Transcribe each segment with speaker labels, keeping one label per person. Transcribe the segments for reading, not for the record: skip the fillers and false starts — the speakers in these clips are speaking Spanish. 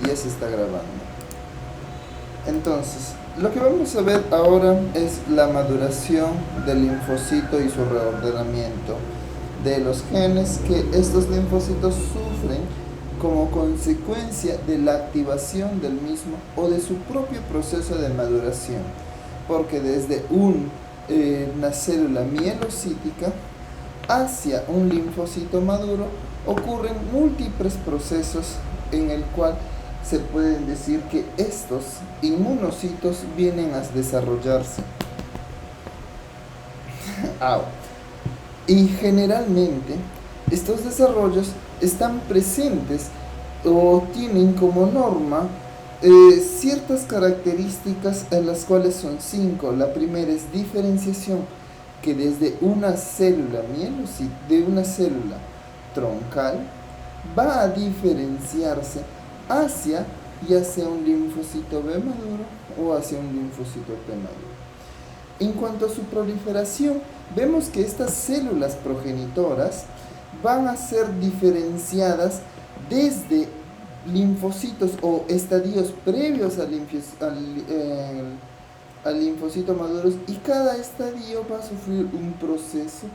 Speaker 1: ya se está grabando. Entonces, lo que vamos a ver ahora es la maduración del linfocito y su reordenamiento de los genes que estos linfocitos sufren como consecuencia de la activación del mismo o de su propio proceso de maduración. Porque desde una célula mielocítica hacia un linfocito maduro ocurren múltiples procesos en el cual se pueden decir que estos inmunocitos vienen a desarrollarse. Y generalmente estos desarrollos están presentes o tienen como norma ciertas características, en las cuales son 5. La primera es diferenciación, que desde una célula de una célula troncal va a diferenciarse hacia ya sea un linfocito B maduro o hacia un linfocito T maduro. En cuanto a su proliferación, vemos que estas células progenitoras van a ser diferenciadas desde linfocitos o estadios previos al linfocito maduros, y cada estadio va a sufrir un proceso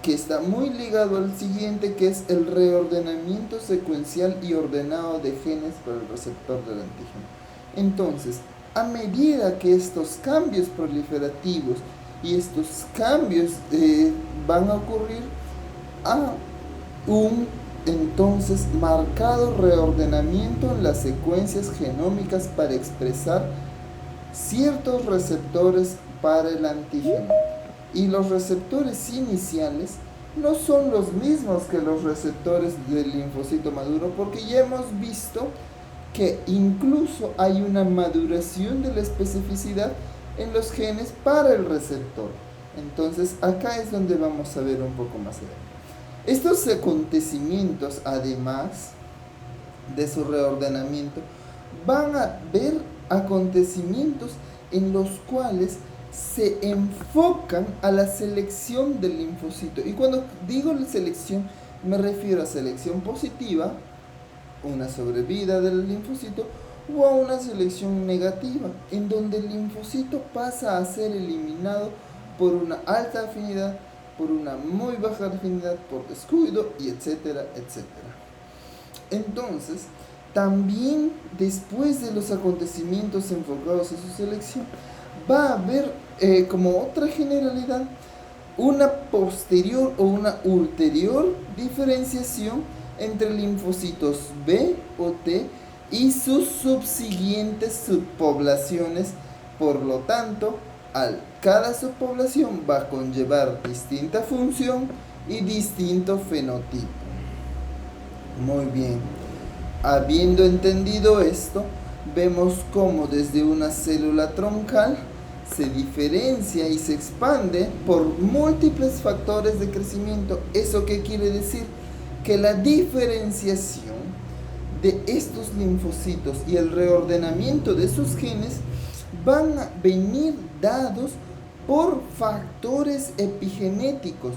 Speaker 1: que está muy ligado al siguiente, que es el reordenamiento secuencial y ordenado de genes por el receptor del antígeno. Entonces, a medida que estos cambios proliferativos y estos cambios van a ocurrir a un entonces marcado reordenamiento en las secuencias genómicas para expresar ciertos receptores para el antígeno. Y los receptores iniciales no son los mismos que los receptores del linfocito maduro, porque ya hemos visto que incluso hay una maduración de la especificidad en los genes para el receptor. Entonces acá es donde vamos a ver un poco más adelante. Estos acontecimientos, además de su reordenamiento, van a ver acontecimientos en los cuales se enfocan a la selección del linfocito. Y cuando digo la selección, me refiero a selección positiva, una sobrevida del linfocito, o a una selección negativa, en donde el linfocito pasa a ser eliminado por una alta afinidad, por una muy baja afinidad, por descuido, y etcétera, etcétera. Entonces, también después de los acontecimientos enfocados a su selección, va a haber como otra generalidad una posterior o una ulterior diferenciación entre linfocitos B o T y sus subsiguientes subpoblaciones. Por lo tanto, cada subpoblación va a conllevar distinta función y distinto fenotipo. Muy bien. Habiendo entendido esto, vemos cómo desde una célula troncal se diferencia y se expande por múltiples factores de crecimiento. ¿Eso qué quiere decir? Que la diferenciación de estos linfocitos y el reordenamiento de sus genes van a venir dados por factores epigenéticos,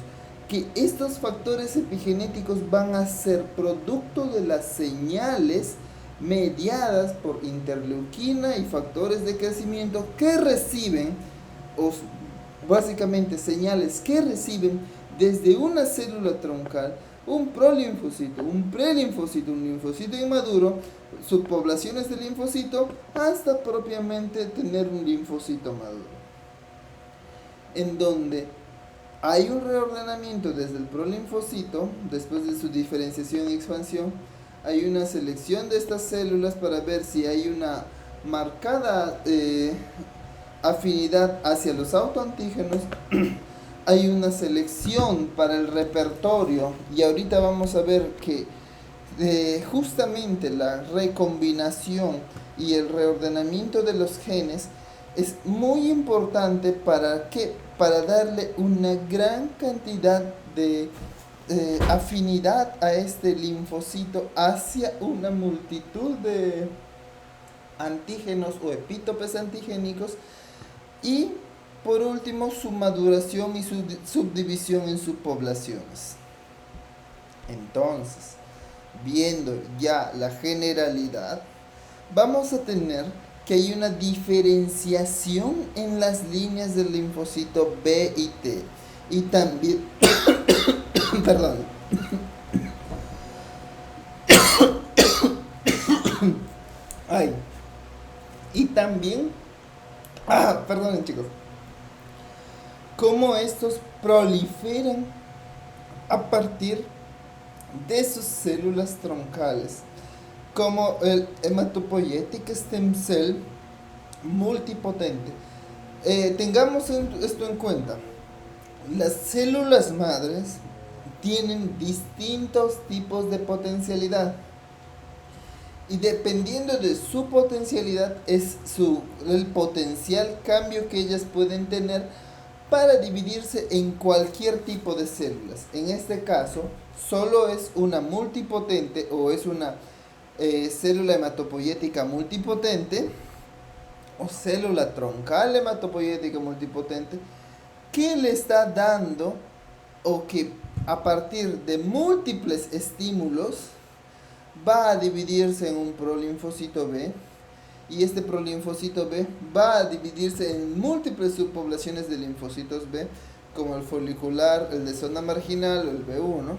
Speaker 1: que estos factores epigenéticos van a ser producto de las señales mediadas por interleuquina y factores de crecimiento que reciben, o básicamente señales que reciben desde una célula troncal, un prolinfocito, un prelinfocito, un linfocito inmaduro, subpoblaciones de linfocito, hasta propiamente tener un linfocito maduro, en donde hay un reordenamiento desde el prolinfocito, después de su diferenciación y expansión. Hay una selección de estas células para ver si hay una marcada afinidad hacia los autoantígenos. Hay una selección para el repertorio, y ahorita vamos a ver que justamente la recombinación y el reordenamiento de los genes es muy importante para darle una gran cantidad de afinidad a este linfocito hacia una multitud de antígenos o epítopes antigénicos, y por último su maduración y su subdivisión en subpoblaciones. Entonces, viendo ya la generalidad, vamos a tener que hay una diferenciación en las líneas del linfocito B y T. Y también, perdón, ay, y también, perdonen chicos, cómo estos proliferan a partir de sus células troncales, como el hematopoietic stem cell multipotente. Tengamos esto en cuenta. Las células madres tienen distintos tipos de potencialidad y dependiendo de su potencialidad es el potencial cambio que ellas pueden tener para dividirse en cualquier tipo de células. En este caso, solo es una multipotente o es una célula hematopoyética multipotente o célula troncal hematopoyética multipotente que le está dando o que a partir de múltiples estímulos va a dividirse en un prolinfocito B y este prolinfocito B va a dividirse en múltiples subpoblaciones de linfocitos B como el folicular, el de zona marginal o el B1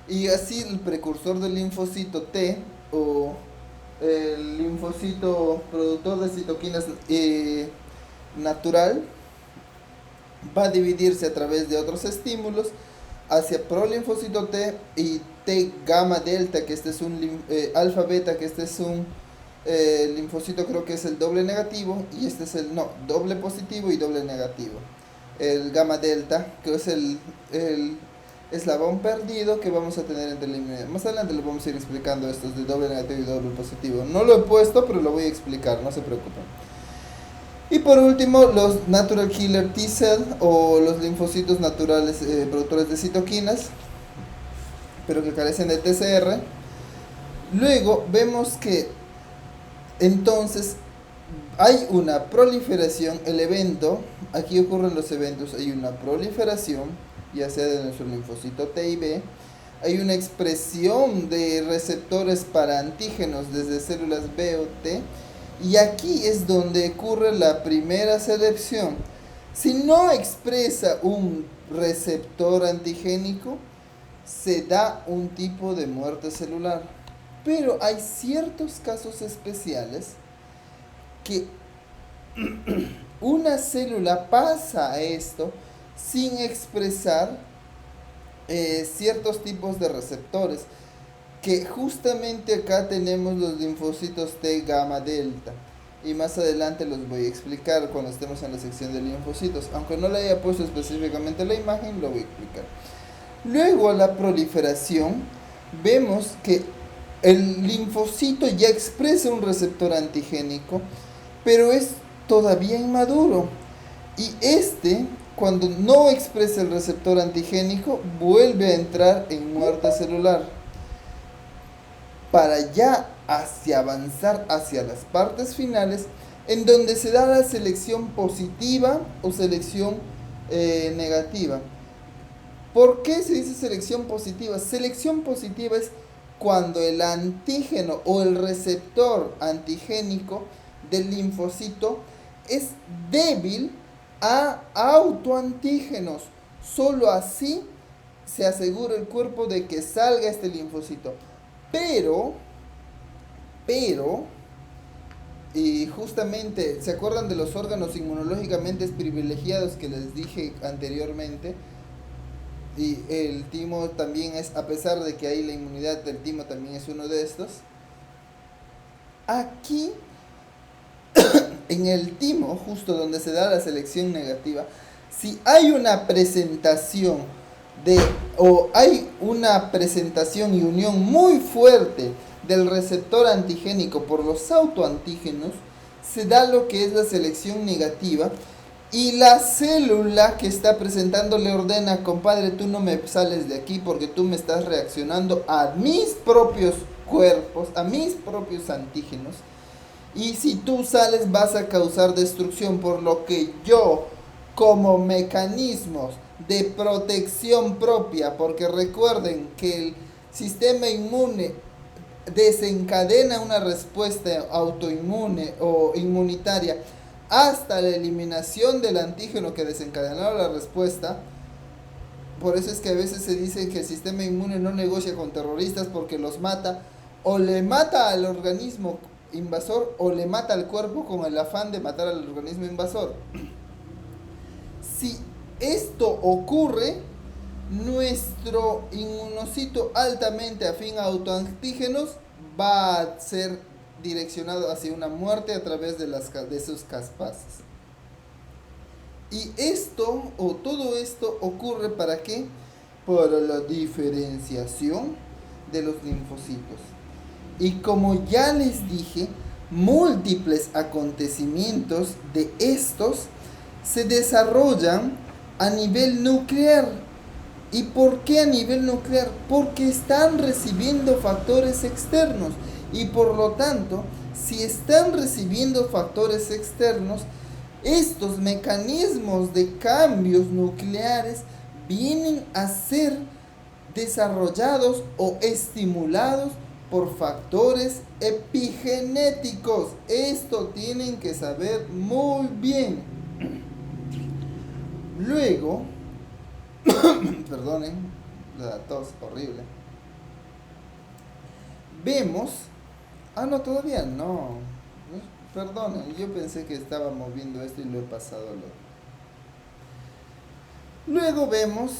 Speaker 1: y así el precursor del linfocito T o el linfocito productor de citoquinas natural va a dividirse a través de otros estímulos hacia prolinfocito T y T gamma delta, que este es un alfa beta, que este es un linfocito, creo que es el doble negativo, y este es el doble positivo y doble negativo. El gamma delta, que es el eslabón perdido que vamos a tener entre la inmunidad. Más adelante lo vamos a ir explicando estos de doble negativo y doble positivo. No lo he puesto, pero lo voy a explicar, no se preocupen. Y por último, los natural killer T cell o los linfocitos naturales productores de citoquinas, pero que carecen de TCR. Luego vemos que entonces hay una proliferación, el evento, aquí ocurren los eventos, hay una proliferación, ya sea de nuestro linfocito T y B, hay una expresión de receptores para antígenos desde células B o T, y aquí es donde ocurre la primera selección. Si no expresa un receptor antigénico, se da un tipo de muerte celular. Pero hay ciertos casos especiales que una célula pasa a esto sin expresar ciertos tipos de receptores, que justamente acá tenemos los linfocitos T gamma delta y más adelante los voy a explicar cuando estemos en la sección de linfocitos, aunque no le haya puesto específicamente la imagen, lo voy a explicar. Luego a la proliferación vemos que el linfocito ya expresa un receptor antigénico, pero es todavía inmaduro y cuando no expresa el receptor antigénico vuelve a entrar en muerte celular para ya avanzar hacia las partes finales en donde se da la selección positiva o selección negativa. ¿Por qué se dice selección positiva? Selección positiva es cuando el antígeno o el receptor antigénico del linfocito es débil a autoantígenos. Solo así se asegura el cuerpo de que salga este linfocito. Pero, y justamente, ¿se acuerdan de los órganos inmunológicamente privilegiados que les dije anteriormente? Y el timo también es, a pesar de que ahí la inmunidad del timo también es uno de estos. Aquí, en el timo, justo donde se da la selección negativa, si hay una presentación hay una presentación y unión muy fuerte del receptor antigénico por los autoantígenos, se da lo que es la selección negativa y la célula que está presentando le ordena: compadre, tú no me sales de aquí porque tú me estás reaccionando a mis propios cuerpos, a mis propios antígenos, y si tú sales vas a causar destrucción, por lo que yo, como mecanismos de protección propia, porque recuerden que el sistema inmune desencadena una respuesta autoinmune o inmunitaria hasta la eliminación del antígeno que desencadenó la respuesta. Por eso es que a veces se dice que el sistema inmune no negocia con terroristas porque los mata, o le mata al organismo invasor o le mata al cuerpo con el afán de matar al organismo invasor. Si esto ocurre, nuestro inmunocito altamente afín a autoantígenos va a ser direccionado hacia una muerte a través de sus caspases. Y esto, o todo esto, ocurre ¿para qué? Para la diferenciación de los linfocitos. Y como ya les dije, múltiples acontecimientos de estos se desarrollan a nivel nuclear. ¿Y por qué a nivel nuclear? Porque están recibiendo factores externos. Y por lo tanto, si están recibiendo factores externos, estos mecanismos de cambios nucleares vienen a ser desarrollados o estimulados por factores epigenéticos. Esto tienen que saber muy bien. Luego, perdonen, la tos horrible. Vemos, no, todavía no. Perdonen, yo pensé que estábamos viendo esto y lo he pasado al otro. Luego vemos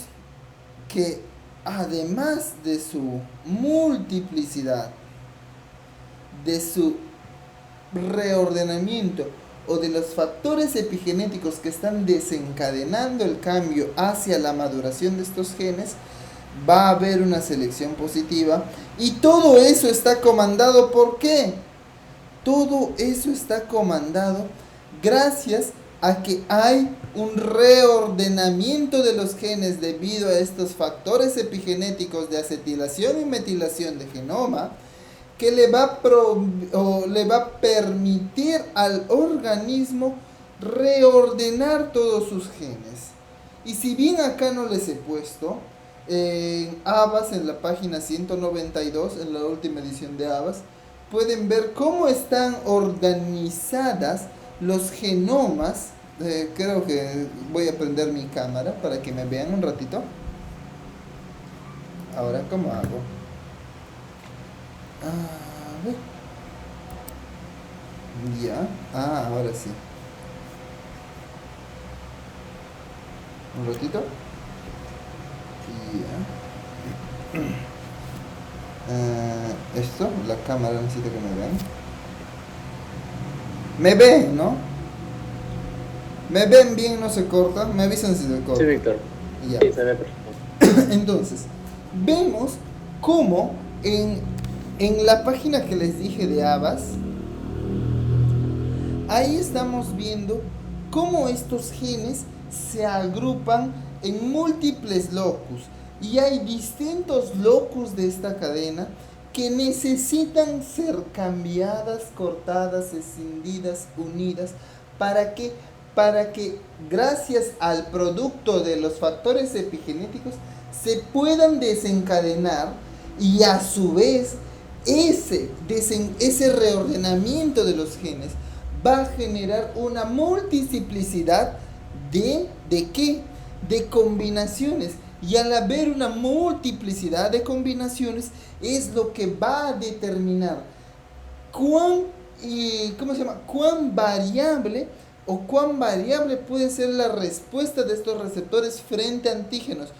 Speaker 1: que además de su multiplicidad, de su reordenamiento o de los factores epigenéticos que están desencadenando el cambio hacia la maduración de estos genes, va a haber una selección positiva. Y todo eso está comandado ¿por qué? Todo eso está comandado gracias a que hay un reordenamiento de los genes debido a estos factores epigenéticos de acetilación y metilación de genoma que le va a permitir al organismo reordenar todos sus genes. Y si bien acá no les he puesto, en Havas, en la página 192, en la última edición de Havas, pueden ver cómo están organizadas los genomas. Creo que voy a prender mi cámara para que me vean un ratito. Ahora, ¿cómo hago? A ver. Ya. Ahora sí. Un ratito. Ya. Esto, la cámara necesita que me vean. ¿Me ven, no? ¿Me ven bien? ¿No se corta? Me avisan si se corta.
Speaker 2: Sí, Víctor.
Speaker 1: Ya.
Speaker 2: Sí, se ve perfecto.
Speaker 1: Entonces, vemos cómo en la página que les dije de Havas, ahí estamos viendo cómo estos genes se agrupan en múltiples locus. Y hay distintos locus de esta cadena que necesitan ser cambiadas, cortadas, escindidas, unidas. ¿Para qué? Para que gracias al producto de los factores epigenéticos se puedan desencadenar y a su vez ese reordenamiento de los genes va a generar una multiplicidad ¿de qué? De combinaciones. Y al haber una multiplicidad de combinaciones es lo que va a determinar cuán variable o cuán variable puede ser la respuesta de estos receptores frente a antígenos.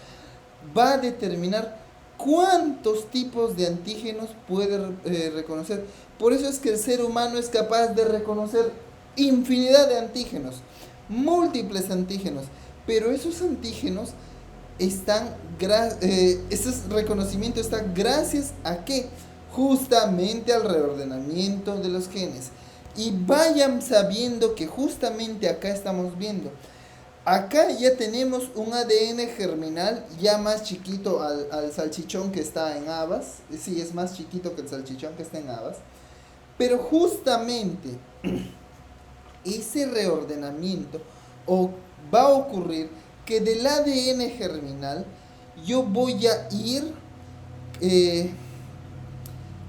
Speaker 1: Va a determinar cuántos tipos de antígenos puede reconocer. Por eso es que el ser humano es capaz de reconocer infinidad de antígenos, múltiples antígenos, pero esos antígenos ese reconocimiento está gracias a ¿qué? Justamente al reordenamiento de los genes. Y vayan sabiendo que justamente acá estamos viendo. Acá ya tenemos un ADN germinal ya más chiquito al salchichón que está en Havas. Sí, es más chiquito que el salchichón que está en Havas. Pero justamente ese reordenamiento va a ocurrir que del ADN germinal yo voy a ir eh,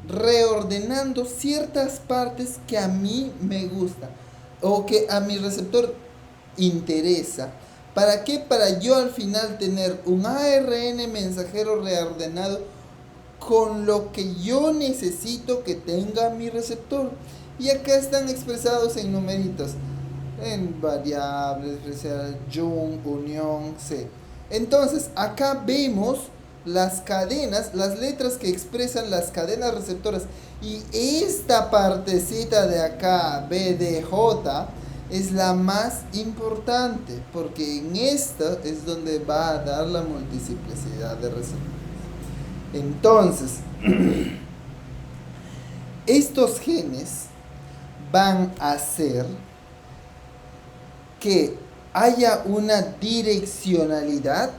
Speaker 1: reordenando ciertas partes que a mí me gusta o que a mi receptor interesa. ¿Para qué? Para yo al final tener un ARN mensajero reordenado con lo que yo necesito que tenga mi receptor. Y acá están expresados en numeritos, en variables, jun, unión, c. Entonces, acá vemos las cadenas, las letras que expresan las cadenas receptoras. Y esta partecita de acá, B, D, J, es la más importante, porque en esta es donde va a dar la multiplicidad de receptores. Entonces, estos genes van a hacer que haya una direccionalidad,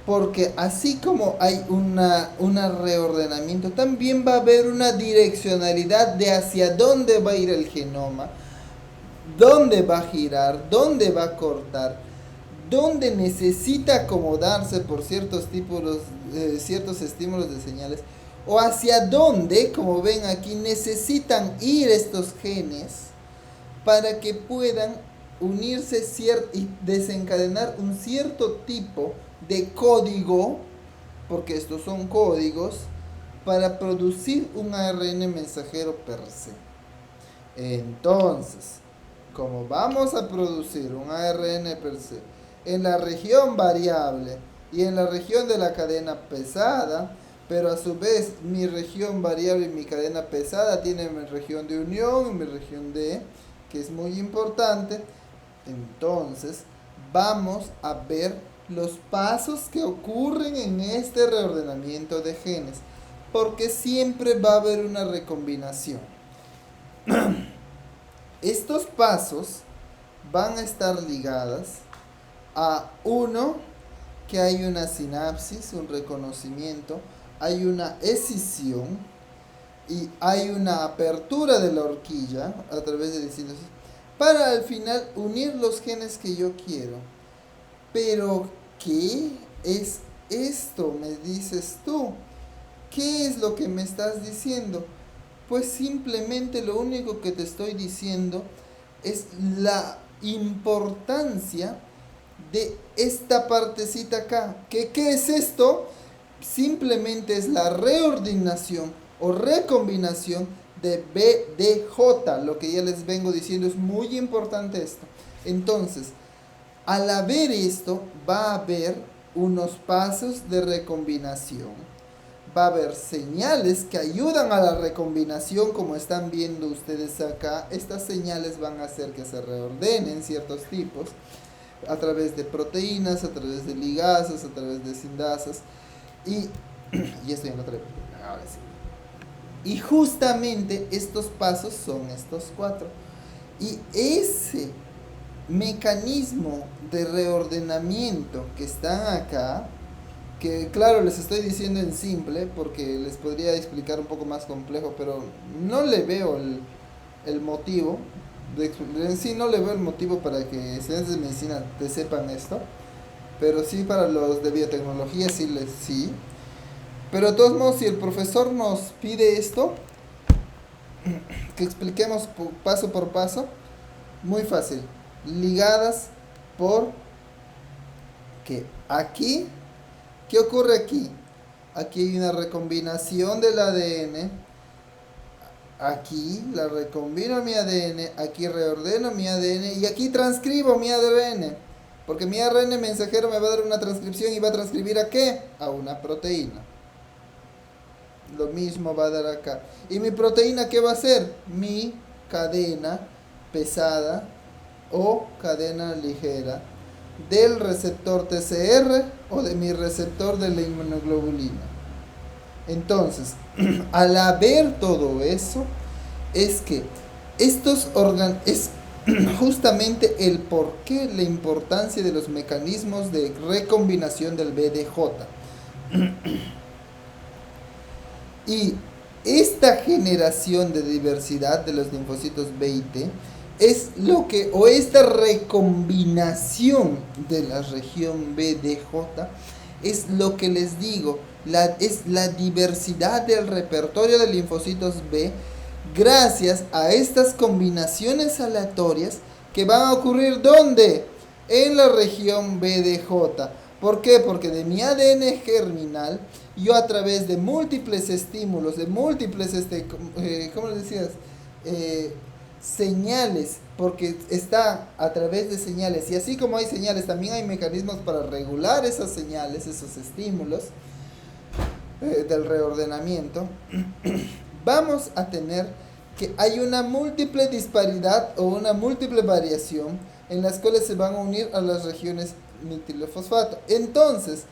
Speaker 1: porque así como hay un reordenamiento, también va a haber una direccionalidad de hacia dónde va a ir el genoma, dónde va a girar, dónde va a cortar, dónde necesita acomodarse por ciertos estímulos de señales, o hacia dónde, como ven aquí, necesitan ir estos genes para que puedan unirse y desencadenar un cierto tipo de código, porque estos son códigos, para producir un ARN mensajero per se. Entonces, como vamos a producir un ARN per se en la región variable y en la región de la cadena pesada, pero a su vez mi región variable y mi cadena pesada tienen mi región de unión y mi región D, que es muy importante. Entonces vamos a ver los pasos que ocurren en este reordenamiento de genes, porque siempre va a haber una recombinación. Estos pasos van a estar ligados a uno, que hay una sinapsis, un reconocimiento, hay una escisión y hay una apertura de la horquilla a través de distintos, para al final unir los genes que yo quiero. Pero, ¿qué es esto? Me dices tú. ¿Qué es lo que me estás diciendo? Pues simplemente lo único que te estoy diciendo es la importancia de esta partecita acá. ¿Qué es esto? Simplemente es la reordenación o recombinación de BDJ. Lo que ya les vengo diciendo, es muy importante esto. Entonces, al haber esto, va a haber unos pasos de recombinación. Va a haber señales que ayudan a la recombinación, como están viendo ustedes acá. Estas señales van a hacer que se reordenen ciertos tipos a través de proteínas, a través de ligasas, a través de sindasas. Y estoy en otra época, ahora sí. Y justamente estos pasos son estos 4. Y ese mecanismo de reordenamiento que están acá, que claro, les estoy diciendo en simple porque les podría explicar un poco más complejo, pero no le veo el motivo en sí, no le veo el motivo para que estudiantes de medicina te sepan esto, pero sí para los de biotecnología sí. Pero de todos modos, si el profesor nos pide esto, que expliquemos paso por paso, muy fácil, ligadas por que aquí, ¿qué ocurre aquí? Aquí hay una recombinación del ADN, aquí la recombino mi ADN, aquí reordeno mi ADN y aquí transcribo mi ADN, porque mi ARN mensajero me va a dar una transcripción y va a transcribir ¿a qué? A una proteína. Lo mismo va a dar acá. ¿Y mi proteína qué va a ser? Mi cadena pesada o cadena ligera del receptor TCR o de mi receptor de la inmunoglobulina. Entonces, al haber todo eso, es que estos órganos, es justamente el porqué, la importancia de los mecanismos de recombinación del BDJ. Y esta generación de diversidad de los linfocitos B y T es lo que, o esta recombinación de la región BDJ, es lo que les digo, Es la diversidad del repertorio de linfocitos B gracias a estas combinaciones aleatorias que van a ocurrir ¿dónde? En la región BDJ. ¿Por qué? Porque de mi ADN germinal, yo a través de múltiples estímulos, de múltiples, ¿cómo le decías? Eh, Señales, porque está a través de señales, y así como hay señales, también hay mecanismos para regular esas señales, esos estímulos del reordenamiento. Vamos a tener que hay una múltiple disparidad o una múltiple variación en las cuales se van a unir a las regiones nitrilo-fosfato. Entonces,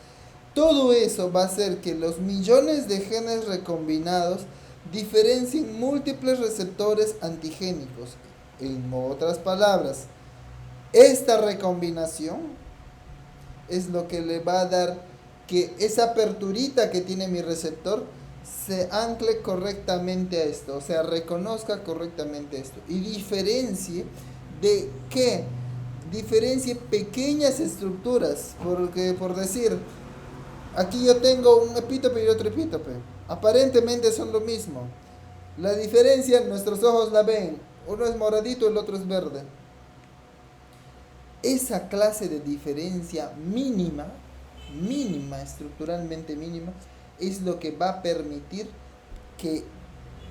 Speaker 1: todo eso va a hacer que los millones de genes recombinados diferencien múltiples receptores antigénicos. En otras palabras, esta recombinación es lo que le va a dar que esa aperturita que tiene mi receptor se ancle correctamente a esto, o sea, reconozca correctamente esto y diferencie de qué, diferencie pequeñas estructuras, porque por decir, aquí yo tengo un epítope y otro epítope, aparentemente son lo mismo, la diferencia nuestros ojos la ven, uno es moradito, el otro es verde. Esa clase de diferencia mínima, estructuralmente mínima, es lo que va a permitir que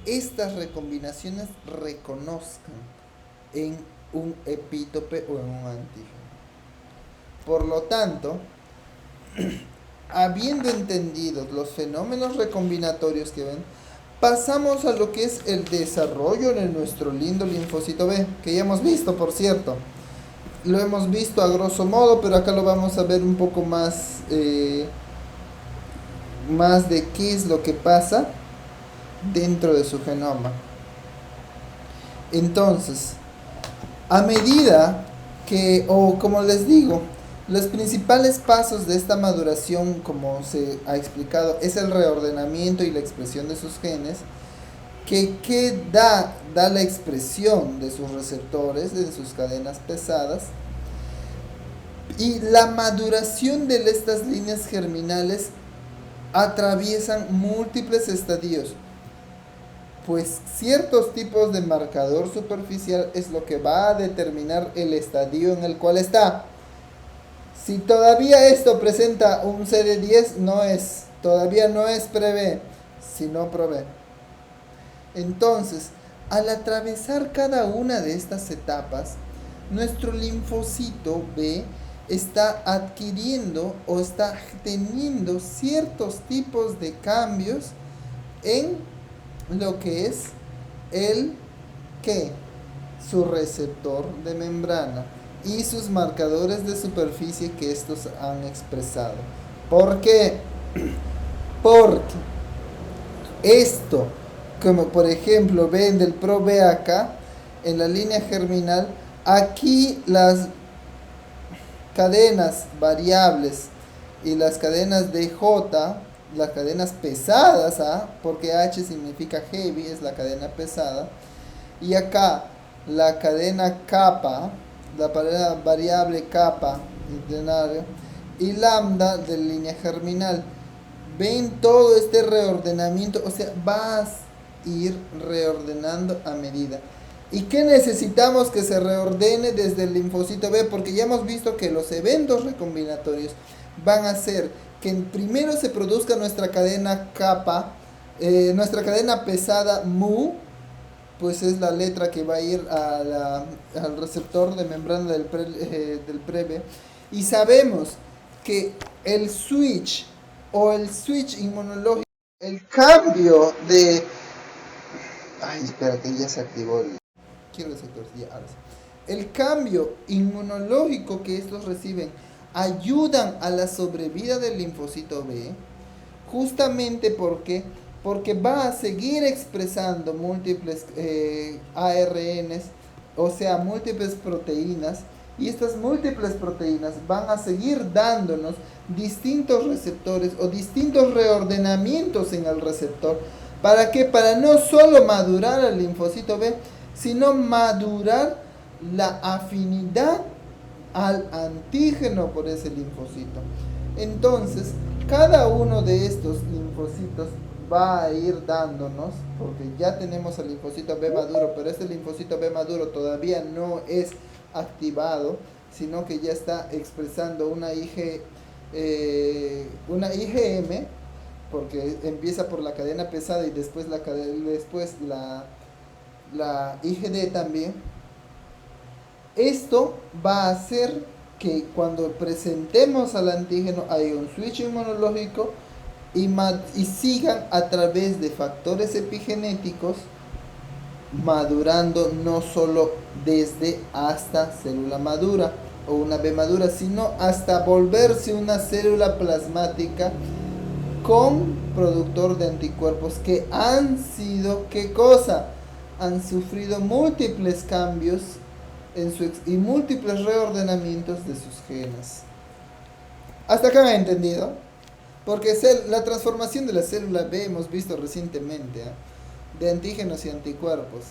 Speaker 1: estas recombinaciones reconozcan en un epítope o en un antígeno. Por lo tanto, habiendo entendido los fenómenos recombinatorios que ven, pasamos a lo que es el desarrollo de nuestro lindo linfocito B, que ya hemos visto, por cierto. Lo hemos visto a grosso modo, pero acá lo vamos a ver un poco más, más de qué es lo que pasa dentro de su genoma. Entonces, a medida que, o como les digo, los principales pasos de esta maduración, como se ha explicado, es el reordenamiento y la expresión de sus genes, que da la expresión de sus receptores, de sus cadenas pesadas, y la maduración de estas líneas germinales atraviesan múltiples estadios, pues ciertos tipos de marcador superficial es lo que va a determinar el estadio en el cual está. Si todavía esto presenta un CD10, todavía no es pre-B, sino pro-B. Entonces, al atravesar cada una de estas etapas, nuestro linfocito B está adquiriendo o está teniendo ciertos tipos de cambios en lo que es su receptor de membrana y sus marcadores de superficie que estos han expresado. ¿Por qué? Porque esto, como por ejemplo ven del pro-B acá, en la línea germinal, aquí las cadenas variables y las cadenas DJ, las cadenas pesadas, porque H significa heavy, es la cadena pesada, y acá la cadena kappa, la cadena variable kappa y lambda de línea germinal. Ven todo este reordenamiento, o sea, vas a ir reordenando a medida. ¿Y qué necesitamos que se reordene desde el linfocito B? Porque ya hemos visto que los eventos recombinatorios van a hacer que primero se produzca nuestra cadena kappa, nuestra cadena pesada mu, pues es la letra que va a ir al receptor de membrana del pre-B. Y sabemos que el switch inmunológico, el cambio de... Ay, espera, que ya se activó quiero desactivar, ya, ahora sí. El cambio inmunológico que estos reciben ayudan a la sobrevida del linfocito B, justamente porque va a seguir expresando múltiples ARNs, o sea, múltiples proteínas, y estas múltiples proteínas van a seguir dándonos distintos receptores o distintos reordenamientos en el receptor. ¿Para qué? Para no solo madurar al linfocito B, sino madurar la afinidad al antígeno por ese linfocito. Entonces, Cada uno de estos linfocitos va a ir dándonos, porque ya tenemos el linfocito B maduro, pero este linfocito B maduro todavía no es activado, sino que ya está expresando una IgM, porque empieza por la cadena pesada y después la IgD también. Esto va a hacer que cuando presentemos al antígeno hay un switch inmunológico y sigan a través de factores epigenéticos madurando no solo desde hasta célula madura o una B madura, sino hasta volverse una célula plasmática con productor de anticuerpos que han sido, ¿qué cosa? Han sufrido múltiples cambios y múltiples reordenamientos de sus genes. ¿Hasta acá me han entendido? Porque la transformación de la célula B hemos visto recientemente, de antígenos y anticuerpos.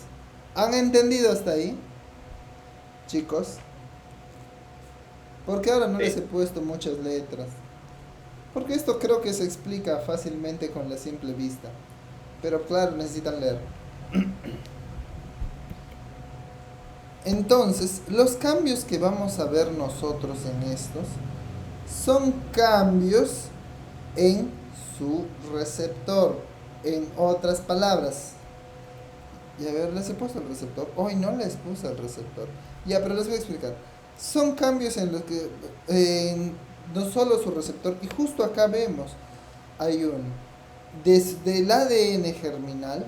Speaker 1: ¿Han entendido hasta ahí, chicos? Porque ahora no les he puesto muchas letras. Porque esto creo que se explica fácilmente con la simple vista. Pero claro, necesitan leer. Entonces, los cambios que vamos a ver nosotros en estos son cambios en su receptor. En otras palabras, y a ver, ¿les he puesto el receptor? Hoy no les puse el receptor. Ya, pero les voy a explicar. Son cambios en los que no solo su receptor, y justo acá vemos, desde el ADN germinal,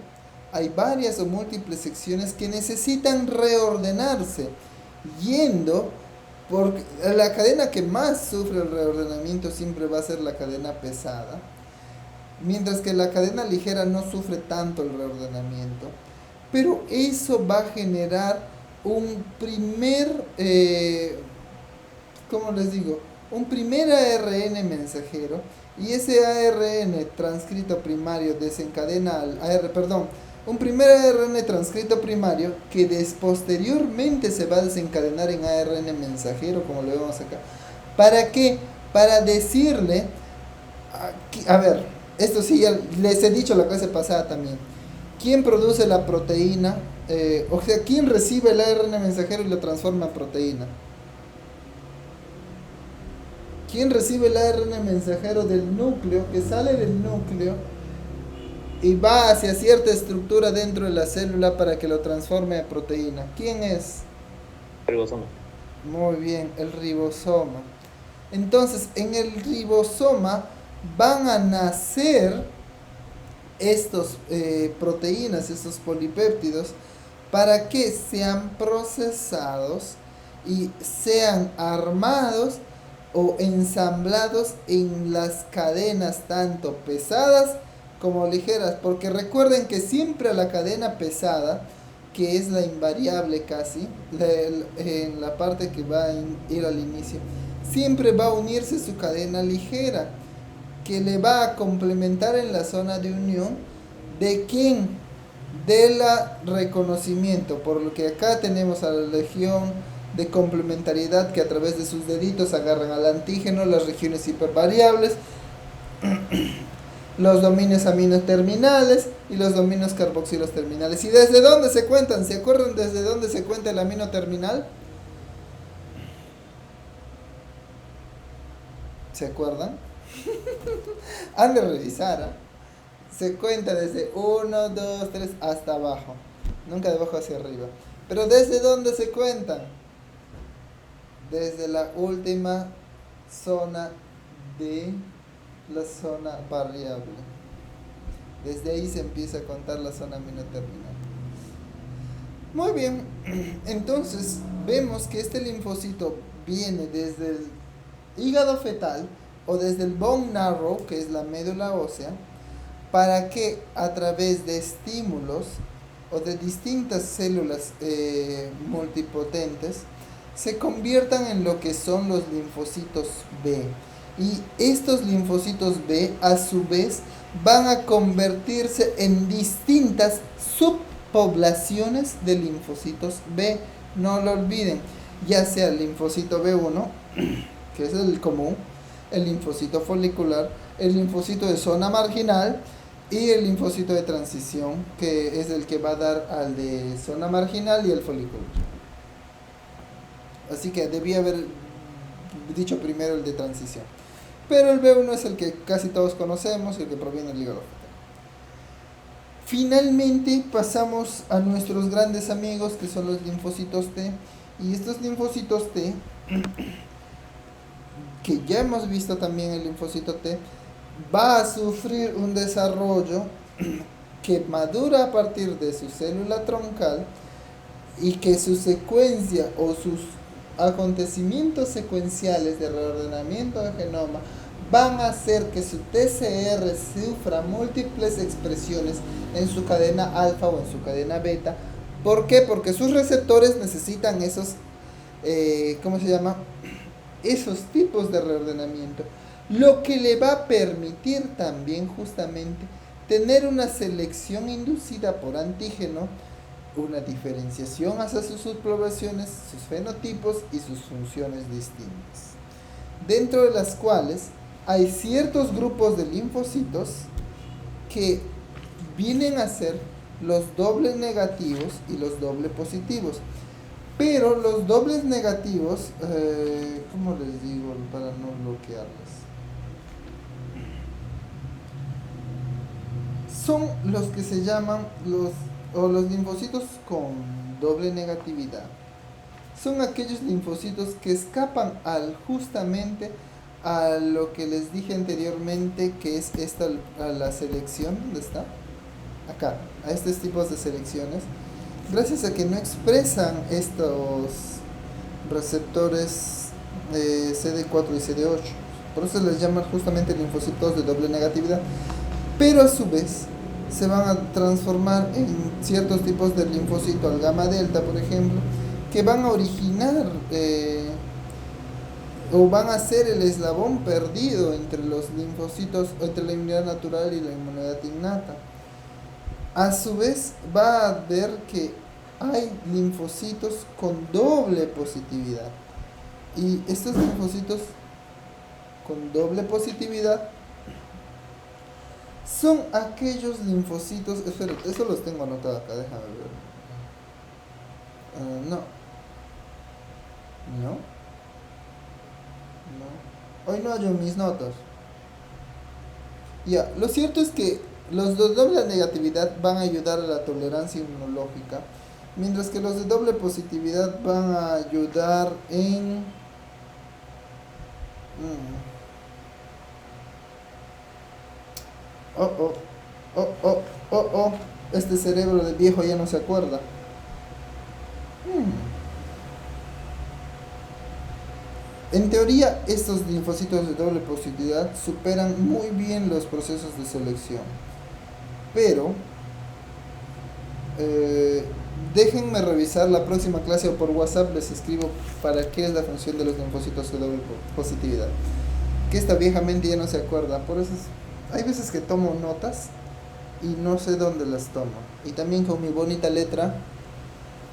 Speaker 1: hay varias o múltiples secciones que necesitan reordenarse, yendo porque la cadena que más sufre el reordenamiento siempre va a ser la cadena pesada, mientras que la cadena ligera no sufre tanto el reordenamiento, pero eso va a generar un primer, ¿cómo les digo? Un primer ARN mensajero, y ese ARN transcrito primario desencadena un primer ARN transcrito primario que posteriormente se va a desencadenar en ARN mensajero, como lo vemos acá. ¿Para qué? Para decirle, a ver, esto sí ya les he dicho la clase pasada también, ¿quién produce la proteína? O sea, ¿quién recibe el ARN mensajero y lo transforma en proteína? ¿Quién recibe el ARN mensajero del núcleo, que sale del núcleo y va hacia cierta estructura dentro de la célula para que lo transforme a proteína? ¿Quién es?
Speaker 2: El ribosoma.
Speaker 1: Muy bien, el ribosoma. Entonces, en el ribosoma van a nacer estos proteínas, estos polipéptidos, para que sean procesados y sean armados o ensamblados en las cadenas tanto pesadas como ligeras, porque recuerden que siempre a la cadena pesada, que es la invariable casi, en la parte que va a ir al inicio, siempre va a unirse su cadena ligera, que le va a complementar en la zona de unión. ¿De quién? De la reconocimiento, por lo que acá tenemos a la región de complementariedad, que a través de sus deditos agarran al antígeno, las regiones hipervariables, los dominios aminoterminales y los dominios carboxilos terminales. ¿Y desde dónde se cuentan? ¿Se acuerdan desde dónde se cuenta el amino terminal? ¿Se acuerdan? Han de revisar, ¿eh? Se cuenta desde 1, 2, 3 hasta abajo, nunca de abajo hacia arriba. Pero ¿desde dónde se cuentan? Desde la última zona de la zona variable. Desde ahí se empieza a contar la zona aminoterminal. Muy bien, entonces vemos que este linfocito viene desde el hígado fetal o desde el bone marrow, que es la médula ósea, para que a través de estímulos o de distintas células multipotentes se conviertan en lo que son los linfocitos B. Y estos linfocitos B, a su vez, van a convertirse en distintas subpoblaciones de linfocitos B. No lo olviden, ya sea el linfocito B1, que es el común, el linfocito folicular, el linfocito de zona marginal y el linfocito de transición, que es el que va a dar al de zona marginal y el folículo. Así que debía haber dicho primero el de transición. Pero el B1 es el que casi todos conocemos, el que proviene del hígado. Finalmente pasamos a nuestros grandes amigos, que son los linfocitos T. Y estos linfocitos T, que ya hemos visto también el linfocito T, va a sufrir un desarrollo que madura a partir de su célula troncal y que su secuencia o sus acontecimientos secuenciales de reordenamiento del genoma van a hacer que su TCR sufra múltiples expresiones en su cadena alfa o en su cadena beta. ¿Por qué? Porque sus receptores necesitan esos, ¿cómo se llama? Esos tipos de reordenamiento, lo que le va a permitir también justamente tener una selección inducida por antígeno, una diferenciación hacia sus subpoblaciones, sus fenotipos y sus funciones distintas, dentro de las cuales hay ciertos grupos de linfocitos que vienen a ser los dobles negativos y los dobles positivos. Pero los dobles negativos, ¿cómo les digo para no bloquearlos? Son los que se llaman los linfocitos con doble negatividad. Son aquellos linfocitos que escapan justamente a lo que les dije anteriormente, que es a la selección. ¿Dónde está? Acá, a estos tipos de selecciones, gracias a que no expresan estos receptores de CD4 y CD8. Por eso les llaman justamente linfocitos de doble negatividad. Pero a su vez se van a transformar en ciertos tipos de linfocito al gamma delta, por ejemplo, que van a originar o van a ser el eslabón perdido entre los linfocitos, entre la inmunidad natural y la inmunidad innata. A su vez va a ver que hay linfocitos con doble positividad. Y estos linfocitos con doble positividad son aquellos linfocitos. Espera, eso los tengo anotado acá, déjame ver. No. Hoy no hallo mis notas. Ya, lo cierto es que los de doble negatividad van a ayudar a la tolerancia inmunológica, mientras que los de doble positividad van a ayudar en... Este cerebro de viejo ya no se acuerda. En teoría, estos linfocitos de doble positividad superan muy bien los procesos de selección. Pero déjenme revisar la próxima clase o por WhatsApp les escribo para qué es la función de los linfocitos de doble positividad. Que esta vieja mente ya no se acuerda. Por eso hay veces que tomo notas y no sé dónde las tomo. Y también con mi bonita letra.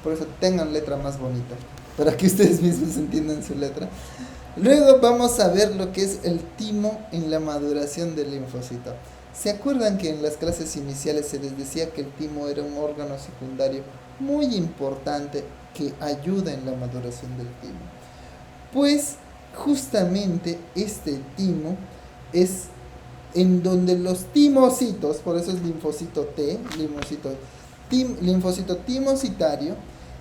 Speaker 1: Por eso tengan letra más bonita, para que ustedes mismos entiendan su letra. Luego vamos a ver lo que es el timo en la maduración del linfocito. ¿Se acuerdan que en las clases iniciales se les decía que el timo era un órgano secundario muy importante que ayuda en la maduración del timo? Pues justamente este timo es en donde los timocitos, por eso es linfocito T, linfocito timocitario,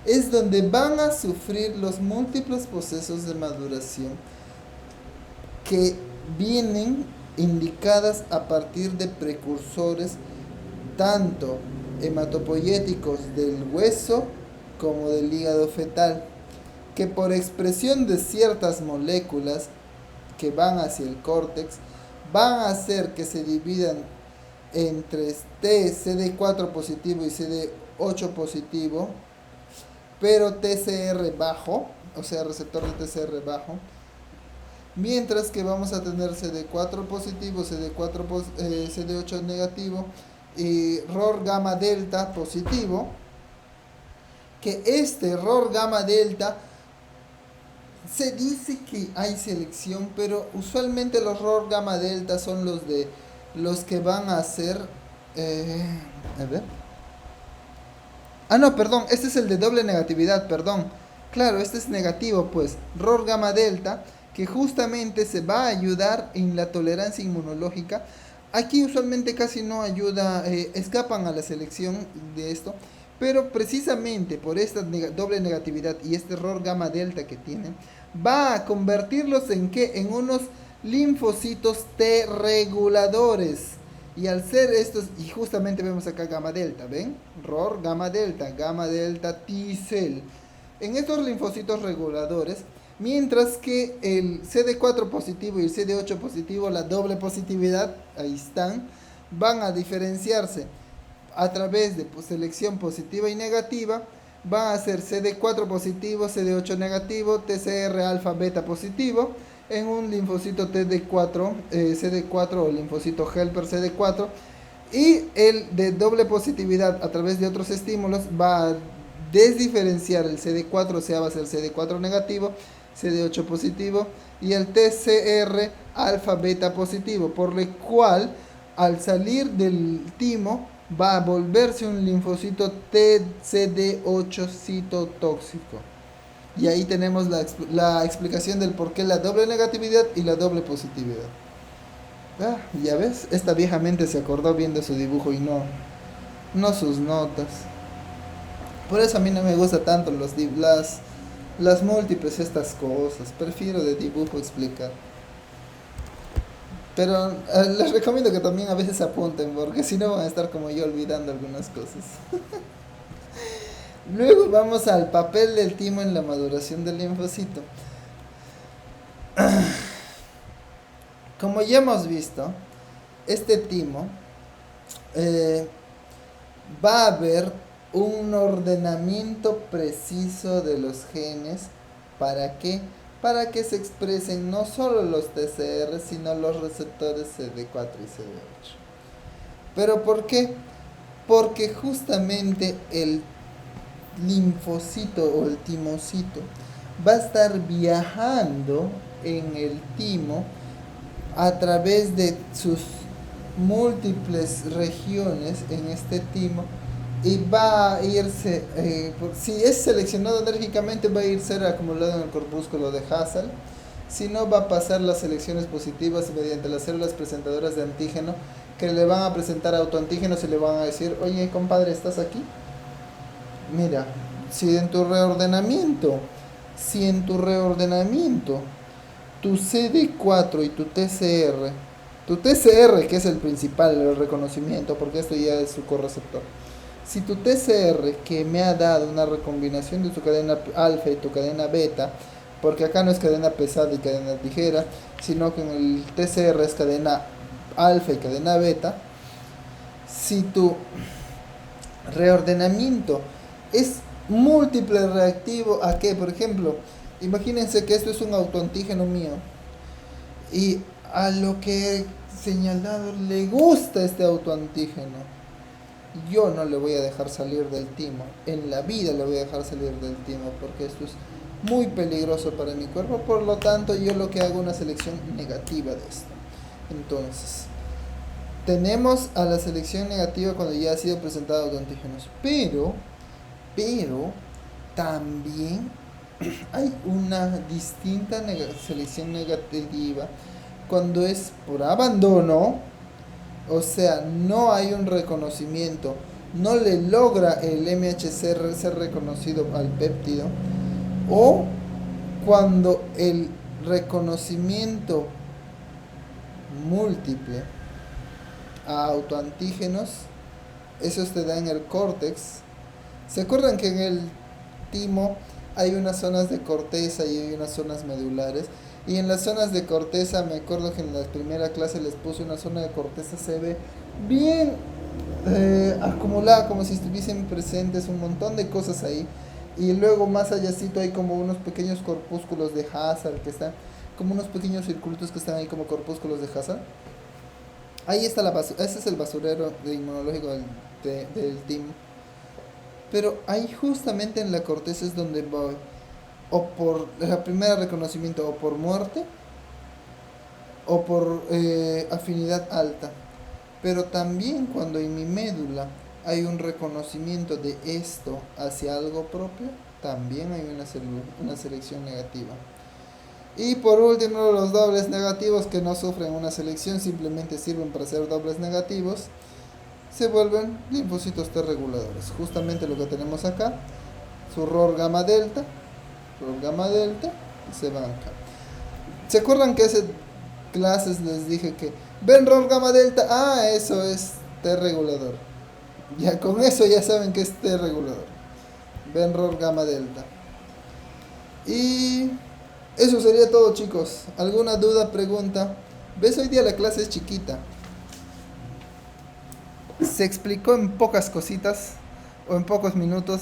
Speaker 1: es donde van a sufrir los múltiples procesos de maduración que vienen indicadas a partir de precursores tanto hematopoyéticos del hueso como del hígado fetal, que por expresión de ciertas moléculas que van hacia el córtex van a hacer que se dividan entre CD4 positivo y CD8 positivo, pero TCR bajo, o sea receptor de TCR bajo, mientras que vamos a tener CD4 positivo, CD8 negativo y ROR gamma delta positivo, que este ROR gamma delta Se dice que hay selección, pero usualmente los ROR gamma delta son los que van a hacer. eh, a ver. Ah, no, perdón, este es el de doble negatividad, perdón. Claro, este es negativo, pues. ROR gamma delta, que justamente se va a ayudar en la tolerancia inmunológica. Aquí usualmente casi no ayuda, escapan a la selección de esto, pero precisamente por esta doble negatividad y este ROR gamma delta que tienen, va a convertirlos en qué? En unos linfocitos T reguladores. Y al ser estos, y justamente vemos acá gamma delta, ¿ven? ROR gamma delta T-cell. En estos linfocitos reguladores, mientras que el CD4 positivo y el CD8 positivo, la doble positividad, ahí están, van a diferenciarse a través de selección positiva y negativa. Va a ser CD4 positivo, CD8 negativo, TCR alfa beta positivo en un linfocito TD4, CD4 o linfocito helper CD4, y el de doble positividad a través de otros estímulos va a desdiferenciar el CD4, o sea, va a ser CD4 negativo, CD8 positivo y el TCR alfa beta positivo, por lo cual al salir del timo va a volverse un linfocito TCD8 citotóxico. Y ahí tenemos la explicación del por qué la doble negatividad y la doble positividad. Ah, ya ves, esta vieja mente se acordó viendo su dibujo y no sus notas. Por eso a mí no me gusta tanto las múltiples estas cosas. Prefiero de dibujo explicar. Pero les recomiendo que también a veces apunten, porque si no van a estar como yo olvidando algunas cosas. Luego vamos al papel del timo en la maduración del linfocito. Como ya hemos visto, este timo eh, va a haber un ordenamiento preciso de los genes. ¿Para qué? Para que se expresen no solo los TCR, sino los receptores CD4 y CD8. ¿Pero por qué? Porque justamente el linfocito o el timocito va a estar viajando en el timo a través de sus múltiples regiones en este timo y va a irse, si es seleccionado enérgicamente va a ir ser acumulado en el corpúsculo de Hassel, si no va a pasar las selecciones positivas mediante las células presentadoras de antígeno que le van a presentar autoantígenos y le van a decir, oye compadre, ¿estás aquí? Mira, si en tu reordenamiento, tu CD4 y tu TCR, que es el principal, el reconocimiento, porque esto ya es su correceptor. Si tu TCR, que me ha dado una recombinación de tu cadena alfa y tu cadena beta, porque acá no es cadena pesada y cadena ligera, sino que en el TCR es cadena alfa y cadena beta, si tu reordenamiento es múltiple reactivo a que, por ejemplo, imagínense que esto es un autoantígeno mío y a lo que señalador le gusta este autoantígeno, yo no le voy a dejar salir del timo, en la vida le voy a dejar salir del timo porque esto es muy peligroso para mi cuerpo, por lo tanto yo lo que hago es una selección negativa de esto. Entonces, tenemos a la selección negativa cuando ya ha sido presentado autoantígenos, pero también hay una distinta selección negativa cuando es por abandono, o sea, no hay un reconocimiento, no le logra el MHC ser reconocido al péptido, o cuando el reconocimiento múltiple a autoantígenos, eso se da en el córtex. ¿Se acuerdan que en el timo hay unas zonas de corteza y hay unas zonas medulares? Y en las zonas de corteza, me acuerdo que en la primera clase les puse una zona de corteza, se ve bien acumulada, como si estuviesen presentes un montón de cosas ahí. Y luego más allácito hay como unos pequeños corpúsculos de Hazard que están, como unos pequeños circulitos que están ahí como corpúsculos de Hazard. Ahí está ese es el basurero inmunológico del timo. Pero ahí justamente en la corteza es donde voy. o por la primera reconocimiento, o por muerte, o por afinidad alta. Pero también cuando en mi médula hay un reconocimiento de esto hacia algo propio, también hay una selección negativa. Y por último, los dobles negativos que no sufren una selección, simplemente sirven para ser dobles negativos, se vuelven linfocitos T reguladores. Justamente lo que tenemos acá, su ROR gamma delta, y se van acá. ¿Se acuerdan que hace clases les dije que ven ROR gamma delta? Ah, eso es T regulador. Ya con eso ya saben que es T regulador. Ven ROR gamma delta. Y eso sería todo, chicos. ¿Alguna duda, pregunta? ¿Ves? Hoy día la clase es chiquita. Se explicó en pocas cositas o en pocos minutos